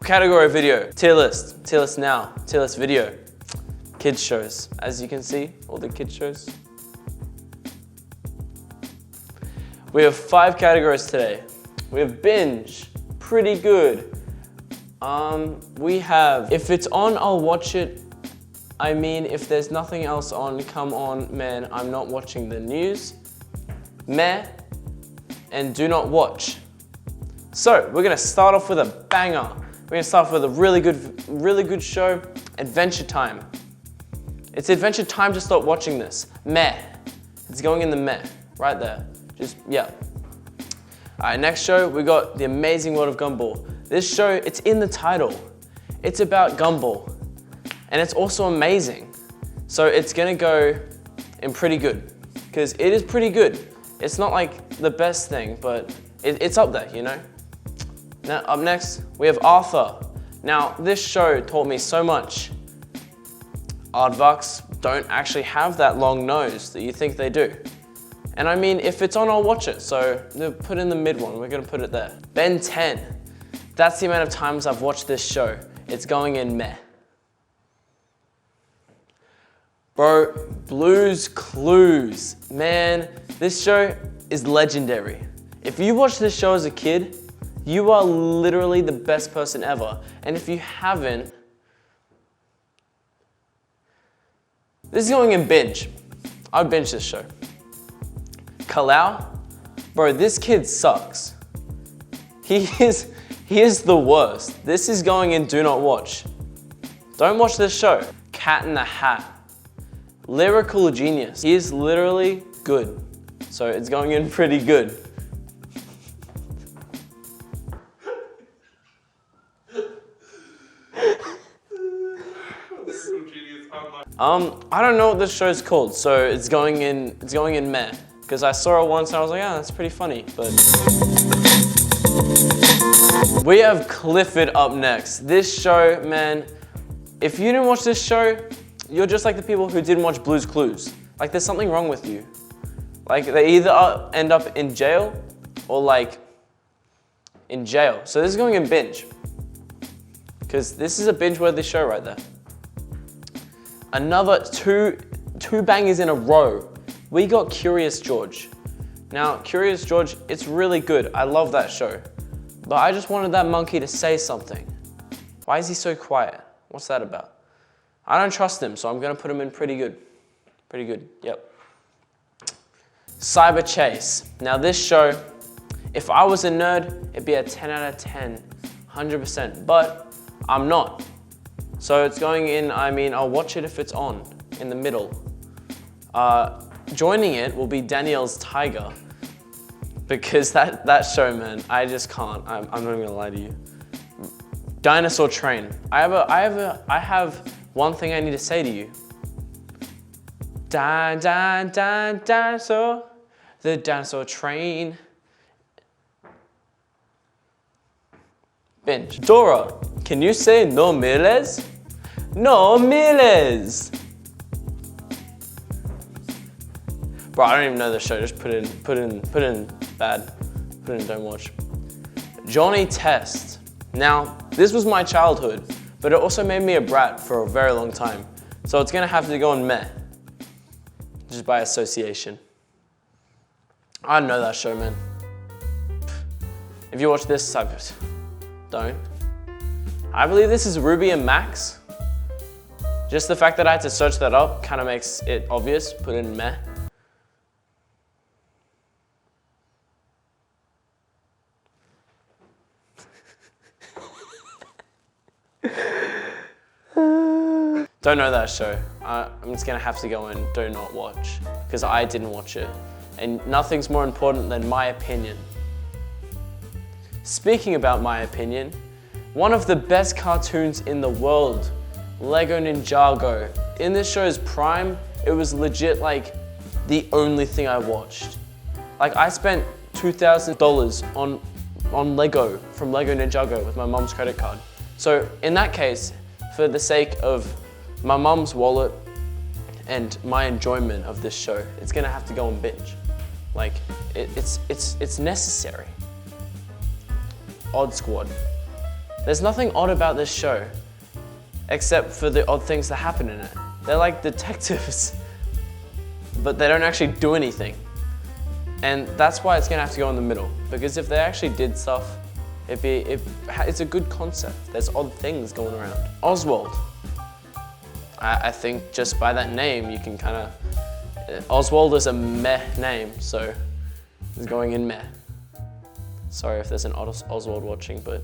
Category video, tier list now, tier list video. Kids shows, as you can see, all the kids shows. We have 5 categories today. We have binge, pretty good. We have, if it's on, I'll watch it. I mean, if there's nothing else on, come on, man, I'm not watching the news. Meh, and do not watch. So, we're gonna start off with a banger. We're gonna start off with a really good show, Adventure Time. It's Adventure Time to stop watching this. Meh. It's going in the meh, right there. Just, yeah. All right, next show, we got The Amazing World of Gumball. This show, it's in the title. It's about Gumball, and it's also amazing. So it's gonna go in pretty good, because it is pretty good. It's not like the best thing, but it's up there, you know? Now, up next, we have Arthur. Now, this show taught me so much. Aardvarks don't actually have that long nose that you think they do. And I mean, if it's on, I'll watch it. So put in the mid one, we're gonna put it there. Ben 10. That's the amount of times I've watched this show. It's going in meh. Bro, Blue's Clues. Man, this show is legendary. If you watched this show as a kid, you are literally the best person ever. And if you haven't, this is going in binge. I would binge this show. Kalau, bro, this kid sucks. He is the worst. This is going in do not watch. Don't watch this show. Cat in the Hat. Lyrical genius. He is literally good. So it's going in pretty good. I don't know what this show's called, so it's going in meh. Because I saw it once and I was like, oh, that's pretty funny, but. We have Clifford up next. This show, man, if you didn't watch this show, you're just like the people who didn't watch Blue's Clues. Like, there's something wrong with you. Like, they either end up in jail or like in jail. So this is going in binge. Because this is a binge-worthy show right there. Another two bangers in a row. We got Curious George. Now, Curious George, it's really good. I love that show. But I just wanted that monkey to say something. Why is he so quiet? What's that about? I don't trust him, so I'm gonna put him in pretty good. Pretty good, yep. Cyber Chase. Now this show, if I was a nerd, it'd be a 10 out of 10, 100%, but I'm not. So it's going in, I mean, I'll watch it if it's on, in the middle. Joining it will be Danielle's Tiger, because that show, man, I just can't. I'm not even gonna lie to you. Dinosaur Train. I have one thing I need to say to you. Dinosaur, the dinosaur train. Binge. Dora, can you say no miles? No miles. Bro, I don't even know the show. Just put in bad. Put in don't watch. Johnny Test. Now, this was my childhood, but it also made me a brat for a very long time. So it's gonna have to go in meh. Just by association. I know that show, man. If you watch this, don't. I believe this is Ruby and Max. Just the fact that I had to search that up kind of makes it obvious. Put in meh. Don't know that show. I'm just gonna have to go in do not watch, because I didn't watch it. And nothing's more important than my opinion. Speaking about my opinion, one of the best cartoons in the world, Lego Ninjago. In this show's prime, it was legit like the only thing I watched. Like, I spent $2,000 on Lego from Lego Ninjago with my mom's credit card. So in that case, for the sake of my mom's wallet and my enjoyment of this show, it's gonna have to go on binge. Like, it's necessary. Odd Squad. There's nothing odd about this show, except for the odd things that happen in it. They're like detectives, but they don't actually do anything. And that's why it's gonna have to go in the middle, because if they actually did stuff, it's a good concept. There's odd things going around. Oswald. I think just by that name, you can kind of, Oswald is a meh name, so it's going in meh. Sorry if there's an Oswald watching, but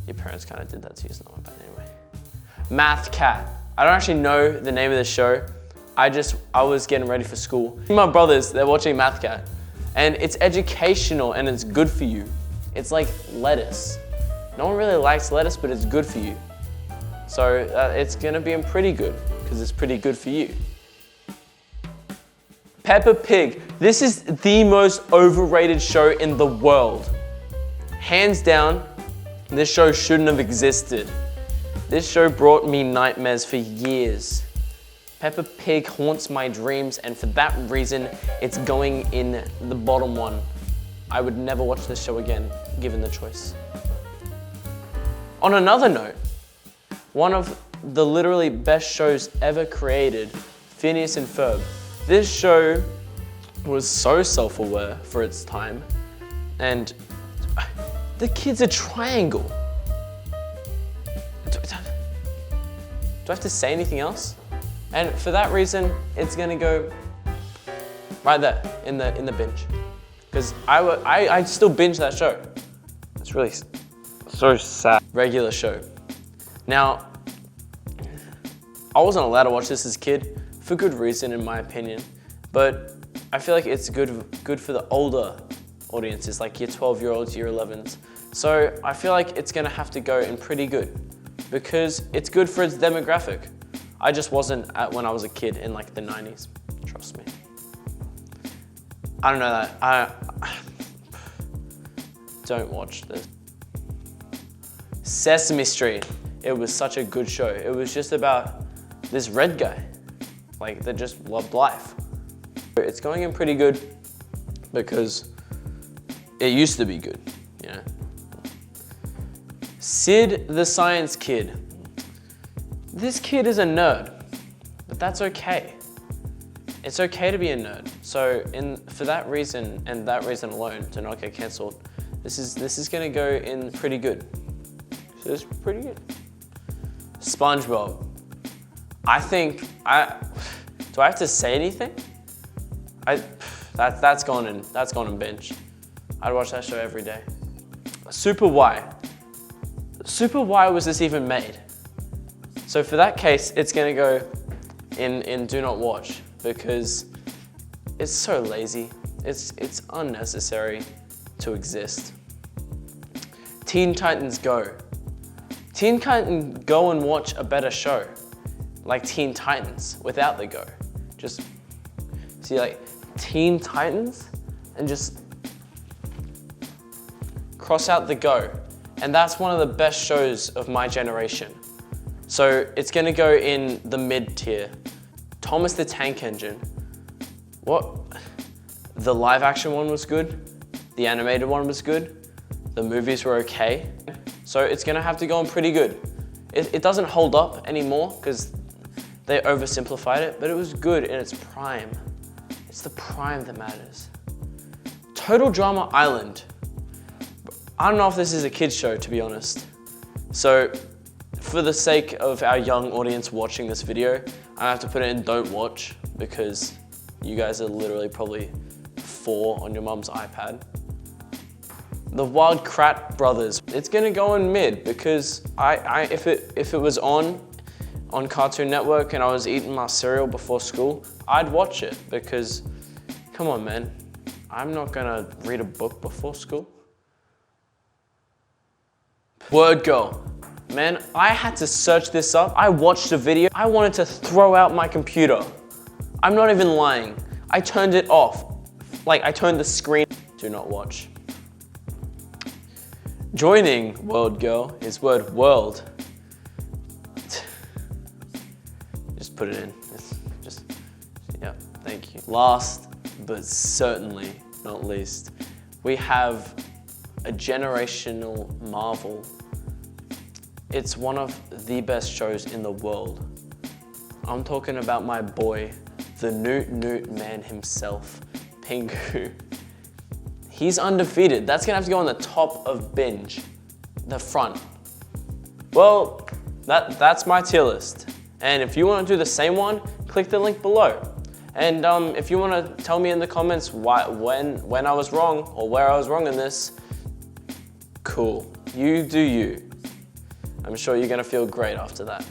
your parents kind of did that to you, it's not my bad anyway. Math Cat. I don't actually know the name of the show. I was getting ready for school. My brothers, they're watching Math Cat, and it's educational and it's good for you. It's like lettuce. No one really likes lettuce, but it's good for you. So it's gonna be pretty good, because it's pretty good for you. Peppa Pig. This is the most overrated show in the world. Hands down, this show shouldn't have existed. This show brought me nightmares for years. Peppa Pig haunts my dreams, and for that reason, it's going in the bottom one. I would never watch this show again, given the choice. On another note, one of the literally best shows ever created, Phineas and Ferb. This show was so self-aware for its time, and the kid's a triangle. Do I have to say anything else? And for that reason, it's gonna go right there in the binge, because I still binge that show. It's really so sad. Regular show. Now, I wasn't allowed to watch this as a kid for good reason, in my opinion, but I feel like it's good for the older audiences, like your 12-year-olds, year 11s. So I feel like it's gonna have to go in pretty good, because it's good for its demographic. I just wasn't when I was a kid in like the 90s, trust me. I don't know that, don't watch this. Sesame Street, it was such a good show. It was just about this red guy, like that just loved life. It's going in pretty good because it used to be good, you know. Sid the Science Kid. This kid is a nerd, but that's okay. It's okay to be a nerd. So for that reason and that reason alone, to not get cancelled, this is gonna go in pretty good. So it's pretty good. SpongeBob. Do I have to say anything? That's gone in binge. I'd watch that show every day. Super Why. Super Why was this even made? So for that case, it's gonna go in do not watch, because it's so lazy. It's unnecessary to exist. Teen Titans Go. Teen Titans Go and watch a better show, like Teen Titans without the Go. Just see like Teen Titans and just cross out the Go. And that's one of the best shows of my generation. So it's gonna go in the mid tier. Thomas the Tank Engine. What? The live action one was good. The animated one was good. The movies were okay. So it's gonna have to go in pretty good. It doesn't hold up anymore because they oversimplified it, but it was good in its prime. It's the prime that matters. Total Drama Island. I don't know if this is a kid's show, to be honest. So for the sake of our young audience watching this video, I have to put it in don't watch, because you guys are literally probably 4 on your mom's iPad. The Wild Krat Brothers. It's gonna go in mid, because if it was on Cartoon Network and I was eating my cereal before school, I'd watch it, because come on, man. I'm not gonna read a book before school. Word Girl. Man, I had to search this up. I watched a video. I wanted to throw out my computer. I'm not even lying. I turned it off. Like, I turned the screen. Do not watch. Joining Word Girl is word world. Just put it in. Yeah, thank you. Last, but certainly not least, we have a generational marvel, It's one of the best shows in the world. I'm talking about my boy, the Newt man himself, Pingu. He's undefeated. That's gonna have to go on the top of binge, the front. Well, that's my tier list. And if you wanna do the same one, click the link below. And if you wanna tell me in the comments when I was wrong or where I was wrong in this, cool. You do you. I'm sure you're gonna feel great after that.